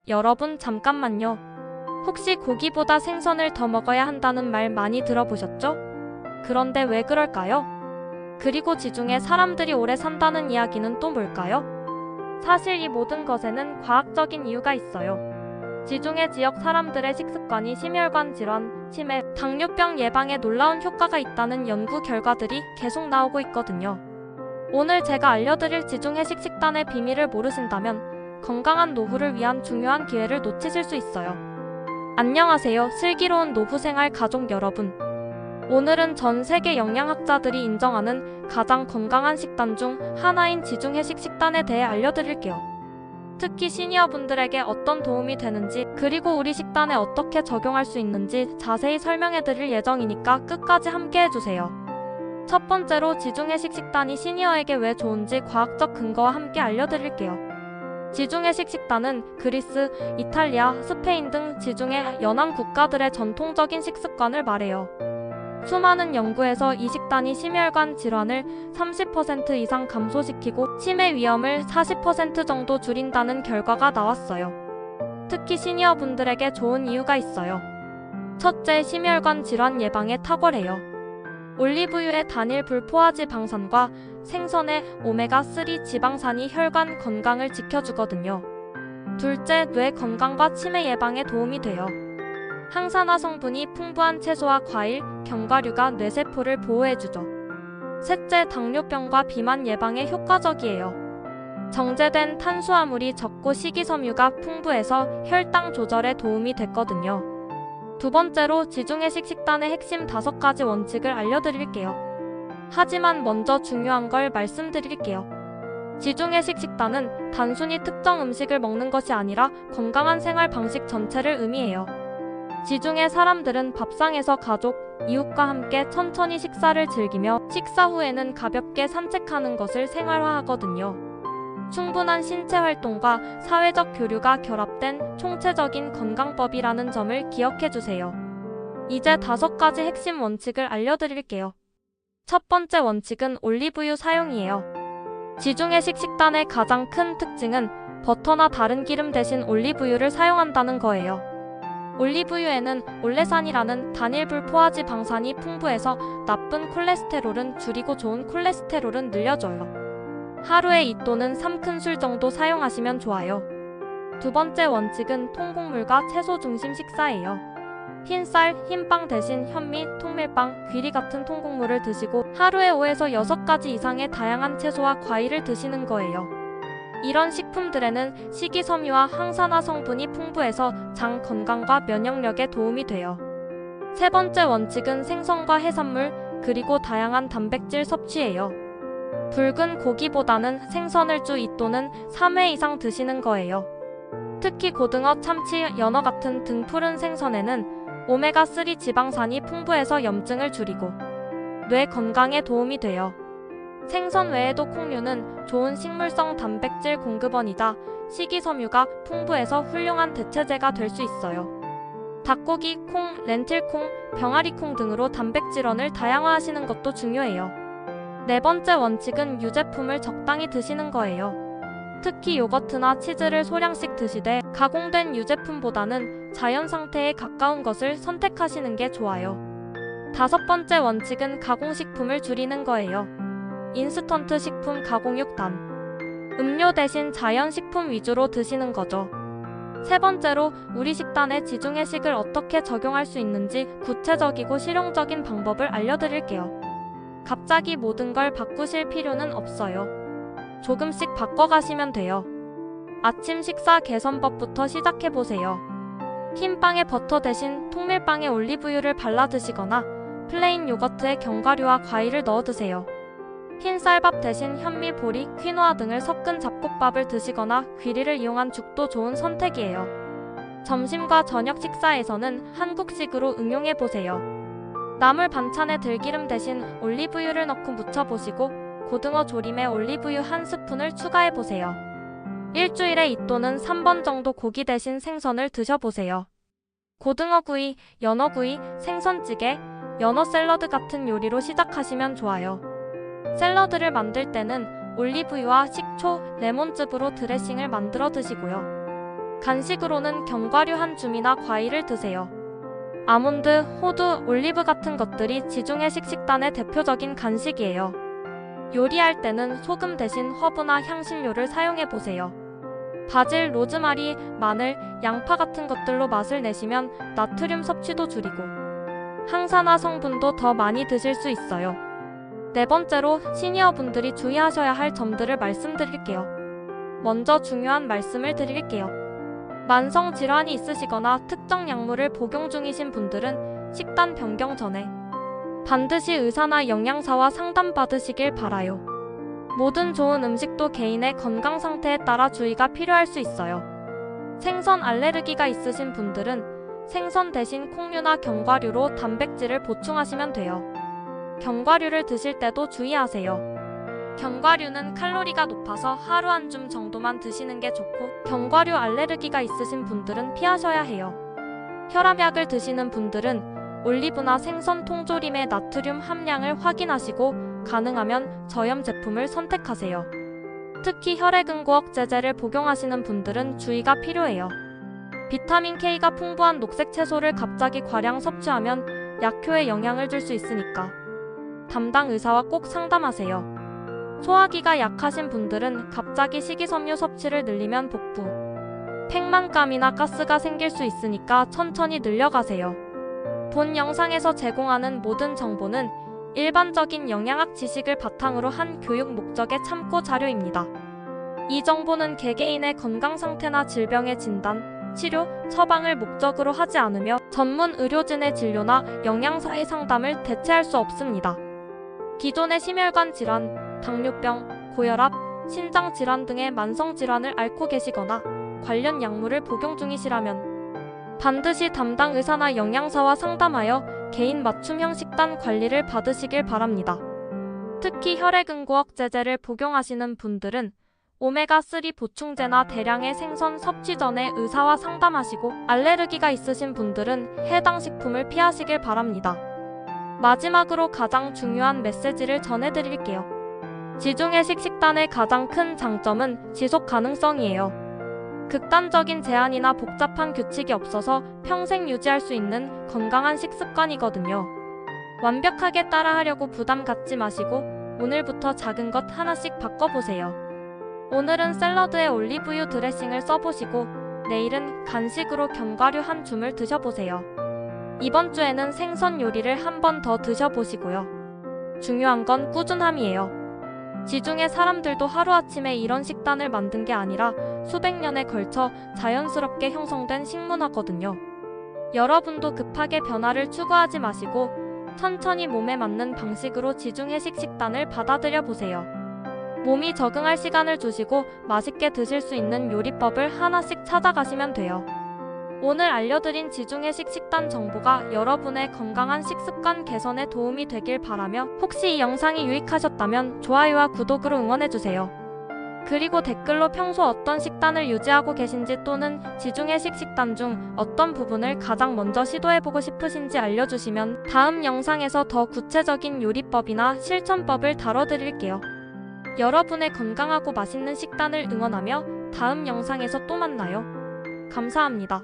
여러분 잠깐만요. 혹시 고기보다 생선을 더 먹어야 한다는 말 많이 들어보셨죠? 그런데 왜 그럴까요? 그리고 지중해 사람들이 오래 산다는 이야기는 또 뭘까요? 사실 이 모든 것에는 과학적인 이유가 있어요. 지중해 지역 사람들의 식습관이 심혈관 질환, 치매, 당뇨병 예방에 놀라운 효과가 있다는 연구 결과들이 계속 나오고 있거든요. 오늘 제가 알려드릴 지중해식 식단의 비밀을 모르신다면 건강한 노후를 위한 중요한 기회를 놓치실 수 있어요. 안녕하세요, 슬기로운 노후생활 가족 여러분. 오늘은 전 세계 영양학자들이 인정하는 가장 건강한 식단 중 하나인 지중해식 식단에 대해 알려드릴게요. 특히 시니어분들에게 어떤 도움이 되는지, 그리고 우리 식단에 어떻게 적용할 수 있는지 자세히 설명해드릴 예정이니까 끝까지 함께해주세요. 첫 번째로 지중해식 식단이 시니어에게 왜 좋은지 과학적 근거와 함께 알려드릴게요. 지중해식 식단은 그리스, 이탈리아, 스페인 등 지중해 연안 국가들의 전통적인 식습관을 말해요. 수많은 연구에서 이 식단이 심혈관 질환을 30% 이상 감소시키고 치매 위험을 40% 정도 줄인다는 결과가 나왔어요. 특히 시니어분들에게 좋은 이유가 있어요. 첫째, 심혈관 질환 예방에 탁월해요. 올리브유의 단일 불포화지 방산과 생선의 오메가3 지방산이 혈관 건강을 지켜주거든요. 둘째, 뇌 건강과 치매 예방에 도움이 돼요. 항산화 성분이 풍부한 채소와 과일, 견과류가 뇌세포를 보호해주죠. 셋째, 당뇨병과 비만 예방에 효과적이에요. 정제된 탄수화물이 적고 식이섬유가 풍부해서 혈당 조절에 도움이 됐거든요. 두 번째로 지중해식 식단의 핵심 5가지 원칙을 알려드릴게요. 하지만 먼저 중요한 걸 말씀드릴게요. 지중해식 식단은 단순히 특정 음식을 먹는 것이 아니라 건강한 생활 방식 전체를 의미해요. 지중해 사람들은 밥상에서 가족, 이웃과 함께 천천히 식사를 즐기며 식사 후에는 가볍게 산책하는 것을 생활화하거든요. 충분한 신체 활동과 사회적 교류가 결합된 총체적인 건강법이라는 점을 기억해주세요. 이제 5가지 핵심 원칙을 알려드릴게요. 첫 번째 원칙은 올리브유 사용이에요. 지중해식 식단의 가장 큰 특징은 버터나 다른 기름 대신 올리브유를 사용한다는 거예요. 올리브유에는 올레산이라는 단일불 포화지 방산이 풍부해서 나쁜 콜레스테롤은 줄이고 좋은 콜레스테롤은 늘려줘요. 하루에 2 또는 3큰술 정도 사용하시면 좋아요. 두 번째 원칙은 통곡물과 채소 중심 식사예요. 흰쌀, 흰빵 대신 현미, 통밀빵, 귀리 같은 통곡물을 드시고 하루에 5에서 6가지 이상의 다양한 채소와 과일을 드시는 거예요. 이런 식품들에는 식이섬유와 항산화 성분이 풍부해서 장 건강과 면역력에 도움이 돼요. 세 번째 원칙은 생선과 해산물, 그리고 다양한 단백질 섭취예요. 붉은 고기보다는 생선을 주 2 또는 3회 이상 드시는 거예요. 특히 고등어, 참치, 연어 같은 등푸른 생선에는 오메가3 지방산이 풍부해서 염증을 줄이고 뇌 건강에 도움이 돼요. 생선 외에도 콩류는 좋은 식물성 단백질 공급원이자 식이섬유가 풍부해서 훌륭한 대체제가 될 수 있어요. 닭고기, 콩, 렌틸콩, 병아리콩 등으로 단백질원을 다양화하시는 것도 중요해요. 네 번째 원칙은 유제품을 적당히 드시는 거예요. 특히 요거트나 치즈를 소량씩 드시되 가공된 유제품보다는 자연 상태에 가까운 것을 선택하시는 게 좋아요. 5번째 원칙은 가공식품을 줄이는 거예요. 인스턴트 식품, 가공육 단, 음료 대신 자연 식품 위주로 드시는 거죠. 세 번째로 우리 식단에 지중해식을 어떻게 적용할 수 있는지 구체적이고 실용적인 방법을 알려드릴게요. 갑자기 모든 걸 바꾸실 필요는 없어요. 조금씩 바꿔가시면 돼요. 아침 식사 개선법부터 시작해보세요. 흰빵에 버터 대신 통밀빵에 올리브유를 발라 드시거나 플레인 요거트에 견과류와 과일을 넣어 드세요. 흰 쌀밥 대신 현미, 보리, 퀴노아 등을 섞은 잡곡밥을 드시거나 귀리를 이용한 죽도 좋은 선택이에요. 점심과 저녁 식사에서는 한국식으로 응용해보세요. 나물 반찬에 들기름 대신 올리브유를 넣고 무쳐보시고 고등어 조림에 올리브유 1스푼을 추가해보세요. 일주일에 2 또는 3번 정도 고기 대신 생선을 드셔보세요. 고등어구이, 연어구이, 생선찌개, 연어 샐러드 같은 요리로 시작하시면 좋아요. 샐러드를 만들 때는 올리브유와 식초, 레몬즙으로 드레싱을 만들어 드시고요. 간식으로는 견과류 한 줌이나 과일을 드세요. 아몬드, 호두, 올리브 같은 것들이 지중해식 식단의 대표적인 간식이에요. 요리할 때는 소금 대신 허브나 향신료를 사용해보세요. 바질, 로즈마리, 마늘, 양파 같은 것들로 맛을 내시면 나트륨 섭취도 줄이고 항산화 성분도 더 많이 드실 수 있어요. 네 번째로 시니어분들이 주의하셔야 할 점들을 말씀드릴게요. 먼저 중요한 말씀을 드릴게요. 만성 질환이 있으시거나 특정 약물을 복용 중이신 분들은 식단 변경 전에 반드시 의사나 영양사와 상담받으시길 바라요. 모든 좋은 음식도 개인의 건강 상태에 따라 주의가 필요할 수 있어요. 생선 알레르기가 있으신 분들은 생선 대신 콩류나 견과류로 단백질을 보충하시면 돼요. 견과류를 드실 때도 주의하세요. 견과류는 칼로리가 높아서 하루 한 줌 정도만 드시는 게 좋고 견과류 알레르기가 있으신 분들은 피하셔야 해요. 혈압약을 드시는 분들은 올리브나 생선 통조림의 나트륨 함량을 확인하시고 가능하면 저염 제품을 선택하세요. 특히 혈액응고억제제를 복용하시는 분들은 주의가 필요해요. 비타민 K가 풍부한 녹색 채소를 갑자기 과량 섭취하면 약효에 영향을 줄 수 있으니까 담당 의사와 꼭 상담하세요. 소화기가 약하신 분들은 갑자기 식이섬유 섭취를 늘리면 복부, 팽만감이나 가스가 생길 수 있으니까 천천히 늘려가세요. 본 영상에서 제공하는 모든 정보는 일반적인 영양학 지식을 바탕으로 한 교육 목적의 참고 자료입니다. 이 정보는 개개인의 건강 상태나 질병의 진단, 치료, 처방을 목적으로 하지 않으며 전문 의료진의 진료나 영양사의 상담을 대체할 수 없습니다. 기존의 심혈관 질환, 당뇨병, 고혈압, 신장 질환 등의 만성 질환을 앓고 계시거나 관련 약물을 복용 중이시라면 반드시 담당 의사나 영양사와 상담하여 개인 맞춤형 식단 관리를 받으시길 바랍니다. 특히 혈액응고억제제를 복용하시는 분들은 오메가3 보충제나 대량의 생선 섭취 전에 의사와 상담하시고 알레르기가 있으신 분들은 해당 식품을 피하시길 바랍니다. 마지막으로 가장 중요한 메시지를 전해드릴게요. 지중해식 식단의 가장 큰 장점은 지속 가능성이에요. 극단적인 제한이나 복잡한 규칙이 없어서 평생 유지할 수 있는 건강한 식습관이거든요. 완벽하게 따라하려고 부담 갖지 마시고 오늘부터 작은 것 하나씩 바꿔보세요. 오늘은 샐러드에 올리브유 드레싱을 써보시고 내일은 간식으로 견과류 한 줌을 드셔보세요. 이번 주에는 생선 요리를 한 번 더 드셔보시고요. 중요한 건 꾸준함이에요. 지중해 사람들도 하루아침에 이런 식단을 만든 게 아니라 수백 년에 걸쳐 자연스럽게 형성된 식문화거든요. 여러분도 급하게 변화를 추구하지 마시고 천천히 몸에 맞는 방식으로 지중해식 식단을 받아들여 보세요. 몸이 적응할 시간을 주시고 맛있게 드실 수 있는 요리법을 하나씩 찾아가시면 돼요. 오늘 알려드린 지중해식 식단 정보가 여러분의 건강한 식습관 개선에 도움이 되길 바라며 혹시 이 영상이 유익하셨다면 좋아요와 구독으로 응원해주세요. 그리고 댓글로 평소 어떤 식단을 유지하고 계신지 또는 지중해식 식단 중 어떤 부분을 가장 먼저 시도해보고 싶으신지 알려주시면 다음 영상에서 더 구체적인 요리법이나 실천법을 다뤄드릴게요. 여러분의 건강하고 맛있는 식단을 응원하며 다음 영상에서 또 만나요. 감사합니다.